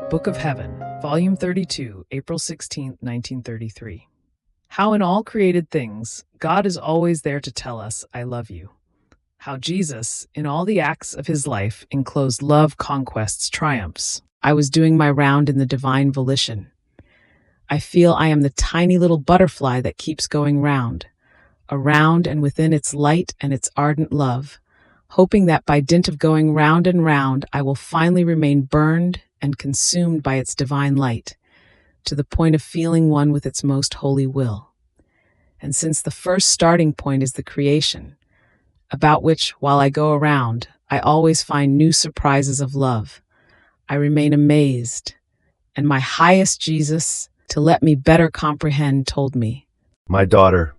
Book of Heaven, Volume 32, April 16, 1933. How in all created things, God is always there to tell us, I love you. How Jesus, in all the acts of his life, enclosed love, conquests, triumphs. I was doing my round in the divine volition. I feel I am the tiny little butterfly that keeps going round, around and within its light and its ardent love, hoping that by dint of going round and round, I will finally remain burned and consumed by its divine light, to the point of feeling one with its most holy will. And since the first starting point is the creation, about which, while I go around, I always find new surprises of love, I remain amazed, and my highest Jesus, to let me better comprehend, told me, My daughter,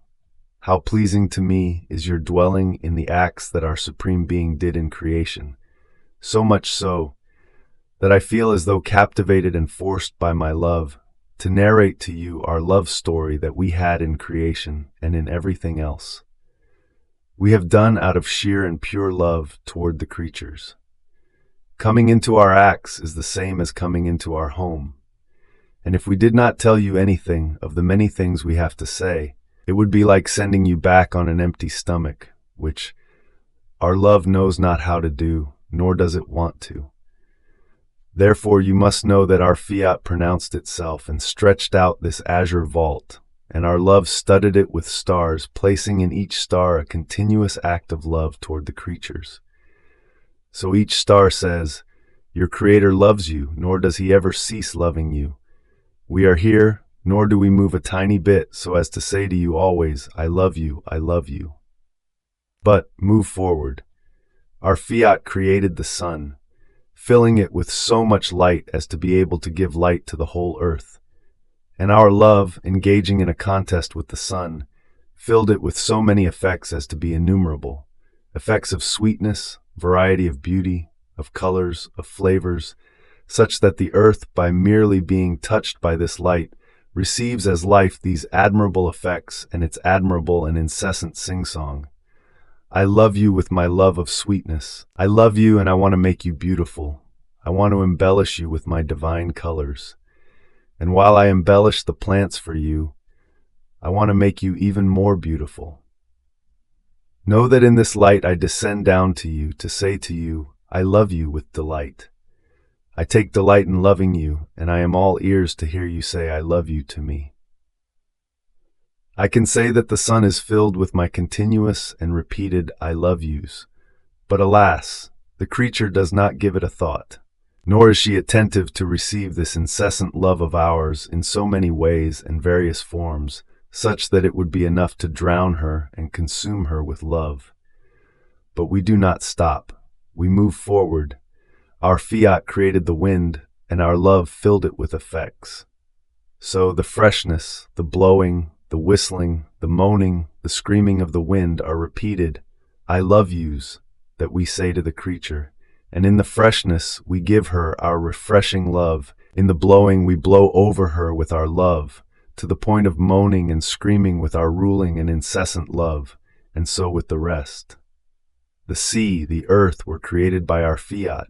how pleasing to me is your dwelling in the acts that our Supreme Being did in creation, so much so that I feel as though captivated and forced by my love to narrate to you our love story that we had in creation and in everything else. We have done out of sheer and pure love toward the creatures. Coming into our acts is the same as coming into our home. And if we did not tell you anything of the many things we have to say, it would be like sending you back on an empty stomach, which our love knows not how to do, nor does it want to. Therefore you must know that our fiat pronounced itself and stretched out this azure vault, and our love studded it with stars, placing in each star a continuous act of love toward the creatures. So each star says, Your Creator loves you, nor does he ever cease loving you. We are here, nor do we move a tiny bit so as to say to you always, I love you, I love you. But move forward. Our fiat created the sun, filling it with so much light as to be able to give light to the whole earth. And our love, engaging in a contest with the sun, filled it with so many effects as to be innumerable, effects of sweetness, variety of beauty, of colors, of flavors, such that the earth, by merely being touched by this light, receives as life these admirable effects and its admirable and incessant sing-song. I love you with my love of sweetness. I love you and I want to make you beautiful. I want to embellish you with my divine colors. And while I embellish the plants for you, I want to make you even more beautiful. Know that in this light I descend down to you to say to you, I love you with delight. I take delight in loving you, and I am all ears to hear you say I love you to me. I can say that the sun is filled with my continuous and repeated I love yous, but alas, the creature does not give it a thought, nor is she attentive to receive this incessant love of ours in so many ways and various forms, such that it would be enough to drown her and consume her with love. But we do not stop. We move forward. Our fiat created the wind, and our love filled it with effects. So the freshness, the blowing, the whistling, the moaning, the screaming of the wind are repeated, I love yous, that we say to the creature, and in the freshness we give her our refreshing love, in the blowing we blow over her with our love, to the point of moaning and screaming with our ruling and incessant love, and so with the rest. The sea, the earth were created by our fiat.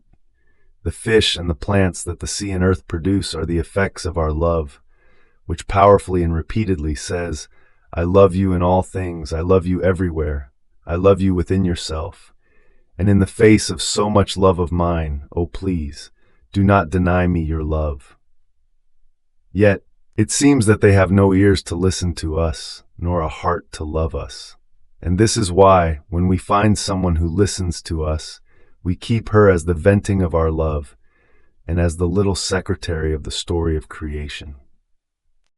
The fish and the plants that the sea and earth produce are the effects of our love, which powerfully and repeatedly says, I love you in all things, I love you everywhere, I love you within yourself. And in the face of so much love of mine, oh please, do not deny me your love. Yet, it seems that they have no ears to listen to us, nor a heart to love us. And this is why, when we find someone who listens to us, we keep her as the venting of our love, and as the little secretary of the story of creation.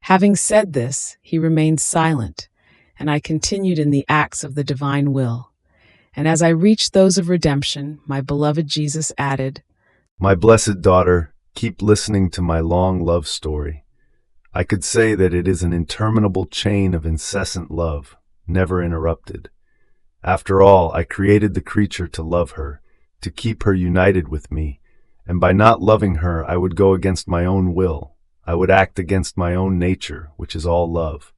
Having said this, he remained silent, and I continued in the acts of the divine will. And as I reached those of redemption, my beloved Jesus added, My blessed daughter, keep listening to my long love story. I could say that it is an interminable chain of incessant love, never interrupted. After all, I created the creature to love her, to keep her united with me, and by not loving her I would go against my own will. I would act against my own nature, which is all love.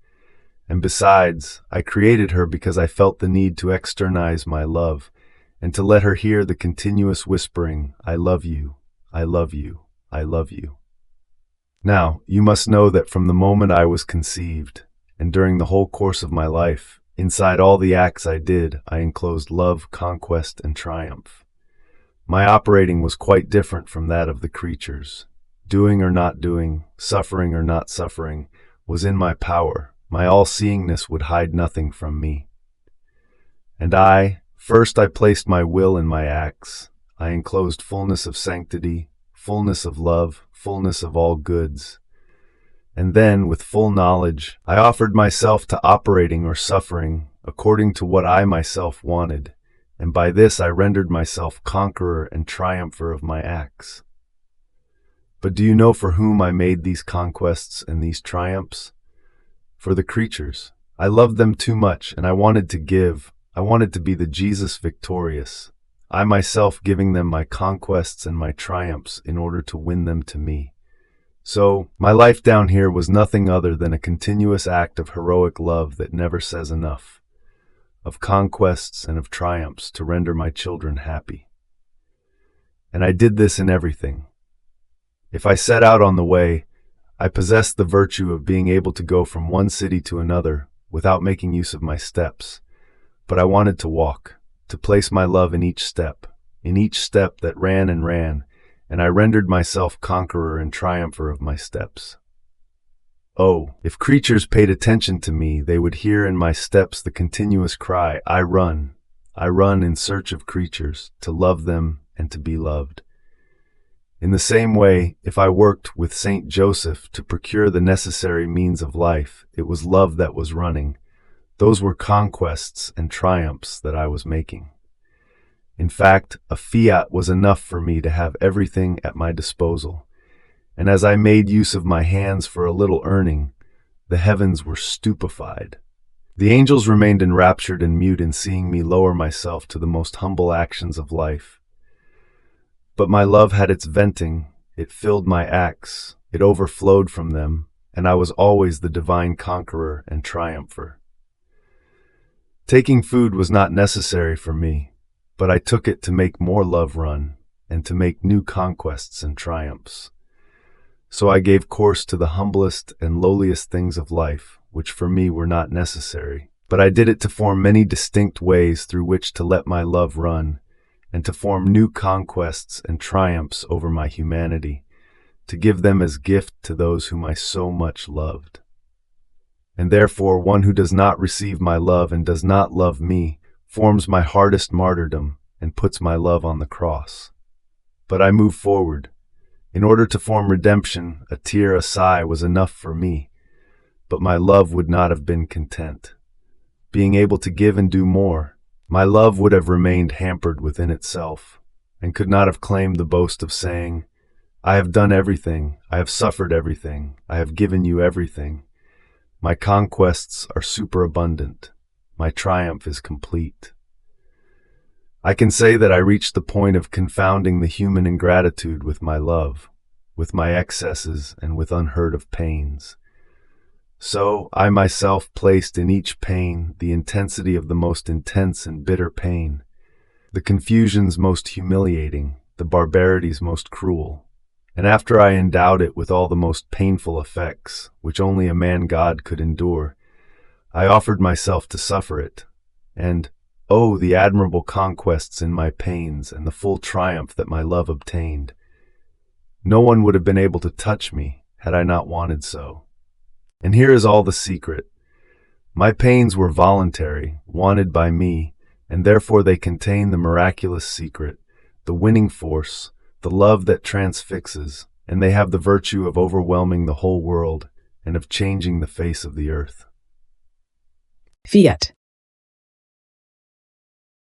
And besides, I created her because I felt the need to externize my love, and to let her hear the continuous whispering, I love you, I love you, I love you. Now, you must know that from the moment I was conceived, and during the whole course of my life, inside all the acts I did, I enclosed love, conquest, and triumph. My operating was quite different from that of the creatures. Doing or not doing, suffering or not suffering, was in my power. My all-seeingness would hide nothing from me. And first I placed my will in my acts. I enclosed fullness of sanctity, fullness of love, fullness of all goods. And then, with full knowledge, I offered myself to operating or suffering according to what I myself wanted, and by this I rendered myself conqueror and triumpher of my acts. But do you know for whom I made these conquests and these triumphs? For the creatures. I loved them too much, and I wanted to give. I wanted to be the Jesus victorious, I myself giving them my conquests and my triumphs in order to win them to me. So, my life down here was nothing other than a continuous act of heroic love that never says enough, of conquests and of triumphs to render my children happy. And I did this in everything. If I set out on the way, I possessed the virtue of being able to go from one city to another without making use of my steps. But I wanted to walk, to place my love in each step that ran, and I rendered myself conqueror and triumpher of my steps. Oh, if creatures paid attention to me, they would hear in my steps the continuous cry, I run in search of creatures, to love them and to be loved. In the same way, if I worked with Saint Joseph to procure the necessary means of life, it was love that was running. Those were conquests and triumphs that I was making. In fact, a fiat was enough for me to have everything at my disposal. And as I made use of my hands for a little earning, the heavens were stupefied. The angels remained enraptured and mute in seeing me lower myself to the most humble actions of life. But my love had its venting, it filled my acts, it overflowed from them, and I was always the divine conqueror and triumpher. Taking food was not necessary for me, but I took it to make more love run, and to make new conquests and triumphs. So I gave course to the humblest and lowliest things of life, which for me were not necessary. But I did it to form many distinct ways through which to let my love run, and to form new conquests and triumphs over my humanity, to give them as gift to those whom I so much loved. And therefore one who does not receive my love and does not love me forms my hardest martyrdom and puts my love on the cross. But I move forward. In order to form redemption, a tear, a sigh was enough for me, but my love would not have been content. Being able to give and do more, my love would have remained hampered within itself, and could not have claimed the boast of saying, I have done everything, I have suffered everything, I have given you everything. My conquests are superabundant. My triumph is complete. I can say that I reached the point of confounding the human ingratitude with my love, with my excesses and with unheard of pains. So I myself placed in each pain the intensity of the most intense and bitter pain, the confusions most humiliating, the barbarities most cruel. And after I endowed it with all the most painful effects, which only a man-God could endure, I offered myself to suffer it, and, oh, the admirable conquests in my pains and the full triumph that my love obtained. No one would have been able to touch me had I not wanted so. And here is all the secret. My pains were voluntary, wanted by me, and therefore they contain the miraculous secret, the winning force, the love that transfixes, and they have the virtue of overwhelming the whole world and of changing the face of the earth. Fiat.